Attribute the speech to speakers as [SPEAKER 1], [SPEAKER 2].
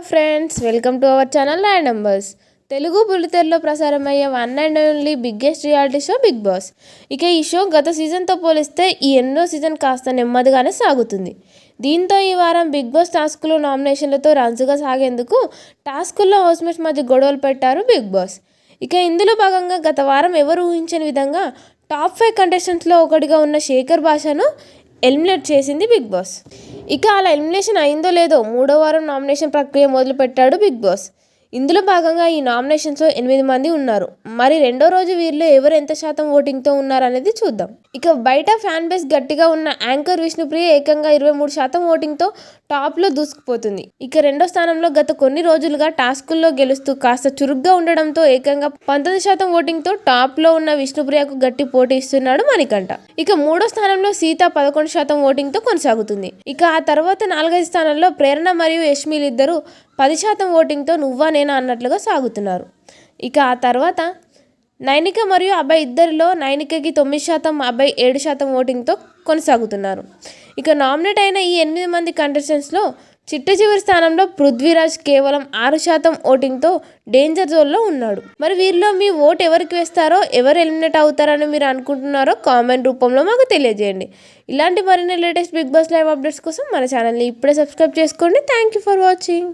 [SPEAKER 1] Friends, welcome to our channel land numbers. Telugu బుల్లితెరలో ప్రసారమయ్యే one and only biggest reality show Bigg Boss. ఇక ఈ show గత సీజన్తో పోలిస్తే ఈ ఎన్నో సీజన్ కాస్త నెమ్మదిగానే సాగుతుంది. దీంతో ఈ వారం బిగ్ బాస్ టాస్కులు నామినేషన్లతో రంజుగా సాగేందుకు టాస్కుల్లో హౌస్మేట్స్ మధ్య గొడవలు పెట్టారు బిగ్ బాస్. ఇక ఇందులో భాగంగా గత వారం ఎవరు ఊహించని విధంగా టాప్ 5 కంటెస్టెంట్స్లో ఒకటిగా ఉన్న శేఖర్ భాషను ఎలిమినేట్ చేసింది బిగ్ బాస్. ఇక అలా ఎలిమినేషన్ అయిందో లేదో 3వ వారం నామినేషన్ ప్రక్రియ మొదలు పెట్టాడు బిగ్ బాస్. ఇందులో భాగంగా ఈ నామినేషన్స్లో 8 మంది ఉన్నారు. మరి రెండో రోజు వీరిలో ఎవరు ఎంత శాతం ఓటింగ్తో ఉన్నారనేది చూద్దాం. ఇక బయట ఫ్యాన్ బేస్ గట్టిగా ఉన్న యాంకర్ విష్ణుప్రియ ఏకంగా 23% ఓటింగ్తో టాప్లో దూసుకుపోతుంది. ఇక రెండో స్థానంలో గత కొన్ని రోజులుగా టాస్కుల్లో గెలుస్తూ కాస్త చురుగ్గా ఉండడంతో ఏకంగా 19% ఓటింగ్తో టాప్లో ఉన్న విష్ణుప్రియకు గట్టి పోటీ ఇస్తున్నాడు మణికంఠ. ఇక మూడో స్థానంలో సీత 11% ఓటింగ్తో కొనసాగుతుంది. ఇక ఆ తర్వాత 4వ స్థానంలో ప్రేరణ మరియు యష్మిలు ఇద్దరు 10% ఓటింగ్తో నువ్వా నేనా అన్నట్లుగా సాగుతున్నారు. ఇక ఆ తర్వాత నైనిక మరియు అబ్బాయి ఇద్దరిలో నైనికకి 9%, అబ్బాయి 7% ఓటింగ్తో కొనసాగుతున్నారు. ఇక నామినేట్ అయిన ఈ 8 మంది కంటెస్టెంట్స్లో చిట్ట చివరి స్థానంలో పృథ్వీరాజ్ కేవలం 6% ఓటింగ్తో డేంజర్ జోన్లో ఉన్నాడు. మరి వీరిలో మీ ఓటు ఎవరికి వేస్తారో, ఎవరు ఎలిమినేట్ అవుతారని మీరు అనుకుంటున్నారో కామెంట్ రూపంలో మాకు తెలియజేయండి. ఇలాంటి మరిన్ని latest Bigg Boss live updates కోసం మన ఛానల్ని ఇప్పుడే సబ్స్క్రైబ్ చేసుకోండి. Thank you for watching.